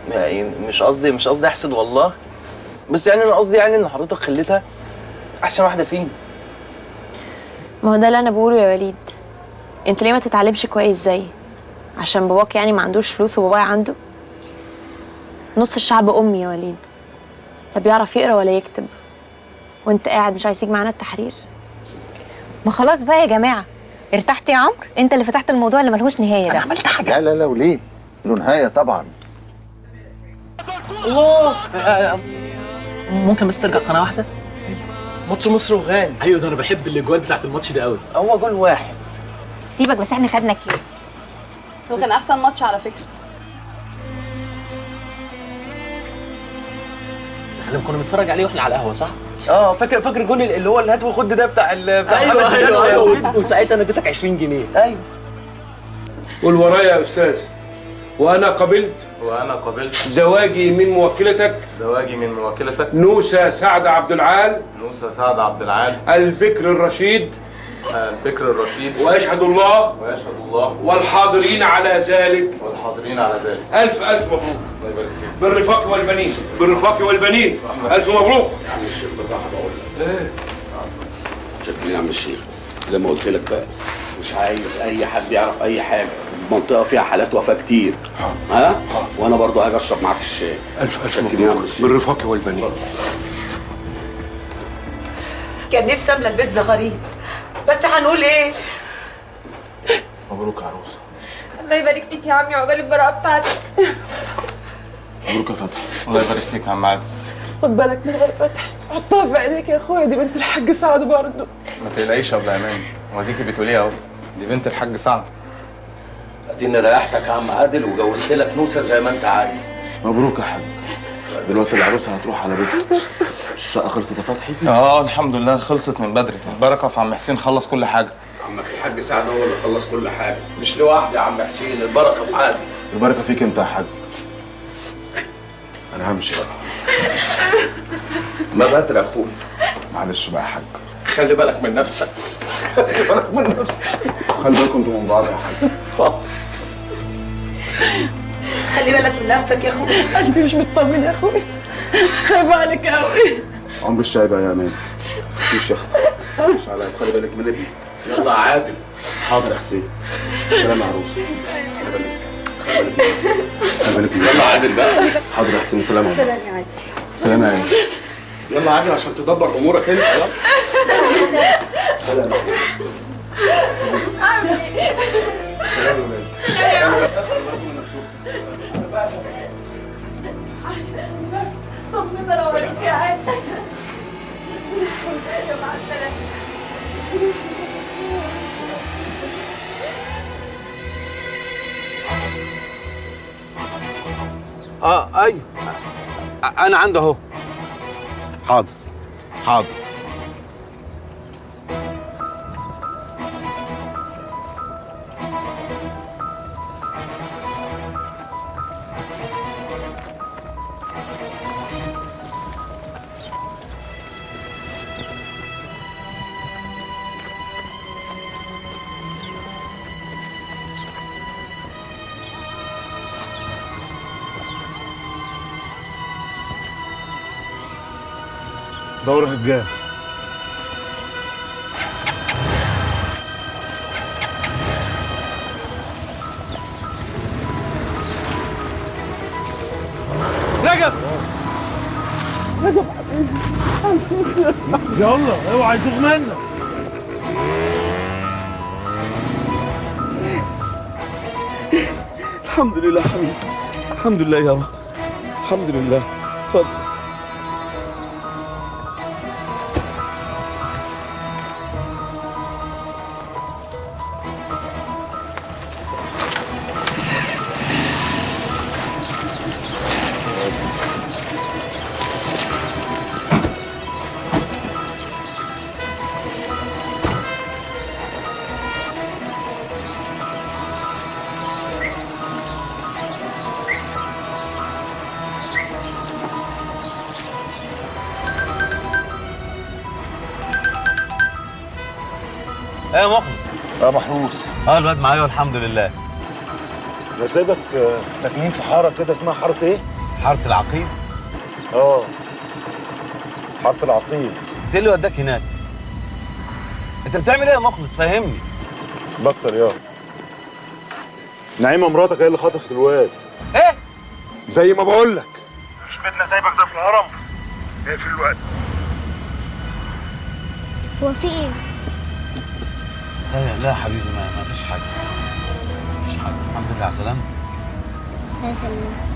مش قصدي احسد والله، بس يعني انا قصدي يعني ان حضرتك خليتها احسن واحده فينا. ما هو ده اللي انا بقوله يا وليد. انت ليه ما تتعلمش كويس زيي؟ عشان باباك يعني ما عندوش فلوس وبابايا عنده؟ نص الشعب امي يا وليد، لا بيعرف يقرا ولا يكتب، وانت قاعد مش عايز تيجي معانا التحرير. ما خلاص بقى يا جماعه، ارتحت يا عمرو؟ انت اللي فتحت الموضوع اللي ملهوش نهايه ده. انا عملت حاجه؟ لا لا لا، وليه؟ له نهايه طبعا. الله. ممكن بس ترجع قناه واحده؟ ماتش مصر وغانا. ايوه ده انا بحب الاجوال بتاعت الماتش ده قوي. هو جول واحد. سيبك بس احنا خدنا الكاس. هو كان احسن ماتش على فكره. احنا كنا بنتفرج عليه واحنا على القهوه صح؟ فاكر الجول اللي هو الهات وخد ده بتاع ايوه وساعتها انا اديتك 20 جنيه. ايوه. قول ورايا يا استاذ. وانا قبلت زواجي من موكلتك نوسة سعد عبد العال البكر الرشيد واشهد الله والحاضرين على ذلك الف مبروك. الله يبارك فيك. بالرفاق والبنين الف مبروك. يا عم الشيخ بالراحه بقول لك. متشكرين يا عم الشيخ. زي ما قلت لك بقى مش عايز اي حد يعرف اي حاجه. المنطقه فيها حالات وفاه كتير. ها؟ وانا برضو هاجي اشرب معاك الشاي. الف مبروك. بالرفاق والبنين. كان نفسي املى البيت زغاريد، بس هنقول ايه؟ مبروك يا عروسه. الله يبارك فيك يا عمي، عقبال البراءه بتاعتك. مبروك يا فتحي. الله يبارك فيك يا عم عادل. خد بالك من غير فتح، حطها في عينيك يا اخويا، دي بنت الحاج سعد برضه. ما تقلقيش يا ابو امان، هو اديكي بتقوليها اهو، دي بنت الحاج سعد. اديني ريحتك يا عم عادل وجوزت لك نوسه زي ما انت عايز. مبروك يا حاج. دلوقتي العروسه هتروح على بيتها. الشقه خلصت يا فتحي؟ الحمد لله خلصت من بدري. البركه في عم حسين خلص كل حاجه. عمك الحاج سعد هو اللي خلص كل حاجه، مش لوحدي يا عم حسين، البركه في عادل. البركه فيك انت يا حاج. انا همشي بقى. ما بدري يا اخويا. معلش بقى يا حاج. خلي بالك من نفسك. خلي بالك من نفسك. خلي بالكم انتوا من بعض يا حاج. اتفضل. خلي بالك من نفسك يا اخويا، قلبي مش مطمن يا اخويا، خايفه عليك قوي. عمر الشاي بقى يا امان. مفيش يا اختي. مش عليا، خلي بالك من ابني. يلا يا عادل. حاضر يا حسين. سلام يا عروسه. خلي بالك. خلي بالك. يلا يا عادل بقى. حاضر يا حسين. سلام يا سلام يا عادل. سلام يا عادل. يلا عادل عشان تدبر امورك انت. يلا. سلام. طمنا لو ولدت يا عادل. مع السلامه. ايوه انا عندي اهو. حاضر حاضر. دورة هجان. رجب يلا اوعى يزوغ منك. الحمد لله حبيبي، الحمد لله يابا، الحمد لله. اتفضل. ايه يا مخلص؟ محروس. الواد معايا والحمد لله. انا سايبك ساكنين في حاره كده اسمها حاره ايه؟ حاره العقيد؟ اه حاره العقيد. انت اللي وداك هناك؟ انت بتعمل ايه يا مخلص؟ فهمني. بطل يا نعيمه مراتك هي اللي خطفت الواد. ايه؟ زي ما بقول لك. مش بدنا سايبك ده في الهرم. اقفل الوقت. هو في ايه؟ لا يا حبيبي، ما فيش حاجه. ما فيش حاجه، الحمد لله على سلامتك. يا سلام.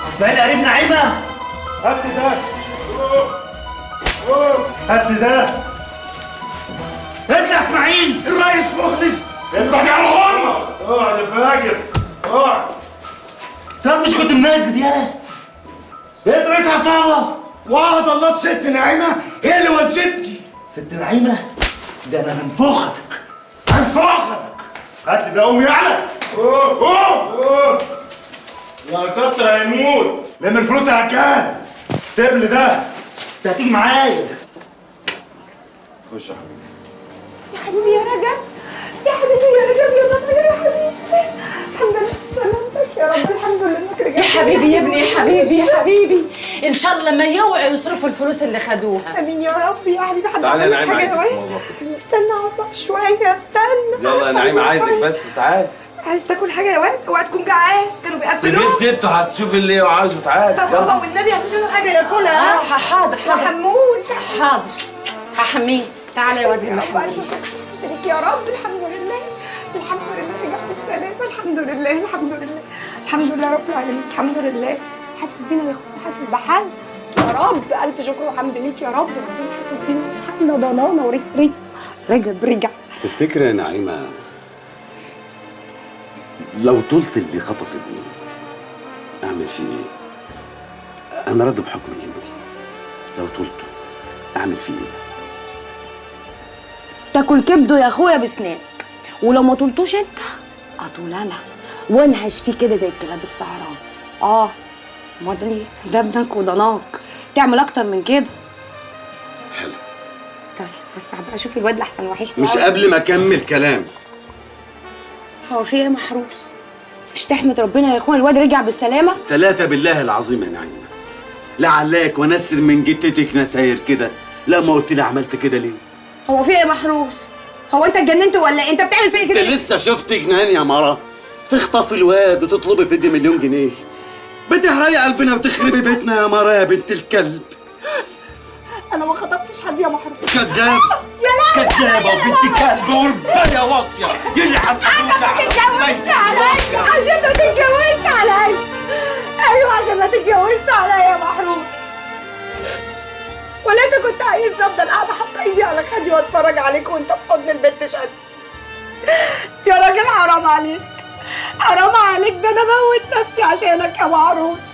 اسماعيل قريب نعيمه. هات لي ده. هات لي ده. هات لي يا اسماعيل. الريس مخلص. اذبح يا محمد. اقعد يا فاجر. اقعد. طب مش كنت منجد يالا؟ بقيت رئيس عصابه. وعد الله الست نعيمه هي اللي وزتني. ست نعيمه؟ ده انا هنفخك. هنفخك. هات لي ده قوم يعلى. قوم. يا كتر هيموت. لم الفلوس يا رجال. سيب لي ده. انت هتيجي معايا. خش يا حبيبي. يا حبيبي يا رجب. يا حبيبي يا رجب يا بابا يا حبيبي. الحمد لله سلامتك يا رب. الحمد لله انك رجعت. يا حبيبي يا ابني يا حبيبي يا حبيبي، ان شاء الله ما يوعوا يصرفوا الفلوس اللي خدوها. امين يا رب يا حبيبي. تعالي يا نعيمه، عايزك في موضوع كده. استنى اقعد شويه. استنى. يلا يا نعيمه عايزك بس، تعالي. عايز تاكل حاجه يا واد؟ اوعى تكون جعان. كانوا بياكلوه. سيبيه ست هتشوف اللي هو عاوزه. تعالي. طب بابا والنبي هتجيب له حاجه ياكلها. حاضر يا حمود. حاضر. هحميه. تعالى يا واد. يا رب الف شكر ليك يا رب. الحمد لله. الحمد لله رجع بالسلامه. الحمد لله. الحمد لله. الحمد لله رب العالمين. الحمد لله. حاسس بينا يا اخويا. حاسس بحال يا رب. الف شكر وحمد ليك يا رب. ربنا حاسس بينا وحالنا ضنانا ورجع. تفتكر يا نعيمه لو طولت اللي خطف ابني اعمل فيه ايه؟ انا راضي بحكمك انت. لو طولته اعمل فيه ايه؟ تاكل كبده يا اخويا بسنانك، ولو ما طولتوش انت اطول انا وانهش فيه كده زي الكلاب السهران. امال ليه؟ ده ابنك وضناك، تعمل اكتر من كده. حلو. طيب بس هبقى اشوف الواد لحسن وحشني. مش قبل ما اكمل كلام. هو في ايه محروس؟ مش تحمد ربنا يا اخويا الواد رجع بالسلامه؟ 3 بالله العظيم يا نعيمه، لعلاك ونسر من جتتك نساير كده. لا ما قلت لي عملت كده ليه؟ هو في ايه محروس؟ هو انت اتجننت ولا ايه؟ انت بتعمل فيا كده انت لسه شفت جنان يا مرة؟ تخطفي الواد وتطلبي فدي مليون جنيه. بتحرقي قلبنا وتخربي بيتنا يا مرة يا بنت الكلب. انا ما خطفتش حد يا محروس. كذاب. يا لا كذابة وبنت كلب ورباية واطية. يلعن عشان ما تتجوزش عليا. عشان ما تتجوزش عليا. ايوه عشان ما تتجوزش عليا يا محروس. ولا انت كنت عايزني افضل قاعده حاطه ايدي على خدي واتفرج عليك وانت في حضن البنت شادي؟ يا راجل حرام عليك. حرام عليك. ده انا اموت نفسي عشانك يا معروس.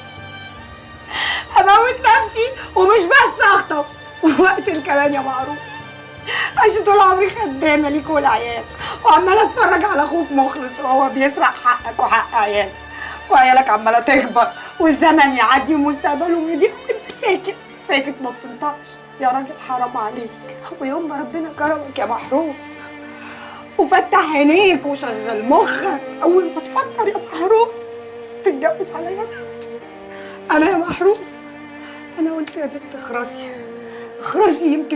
اموت نفسي ومش بس اخطف واقتل كمان يا معروس. عشان طول عمري خدامه ليك والعيال، وعماله اتفرج على اخوك مخلص وهو بيسرق حقك وحق عيالك، وعيالك عماله تكبر والزمن يعدي ومستقبلهم يضيع وانت ساكت ساكت ما بتنطقش. يا راجل حرام عليك. ويوم ما ربنا كرمك يا محروس وفتح عينيك وشغل مخك، اول ما تفكر يا محروس تتجوز عليا انا يا محروس. انا قلت يا بنت اخرسي اخرسي، يمكن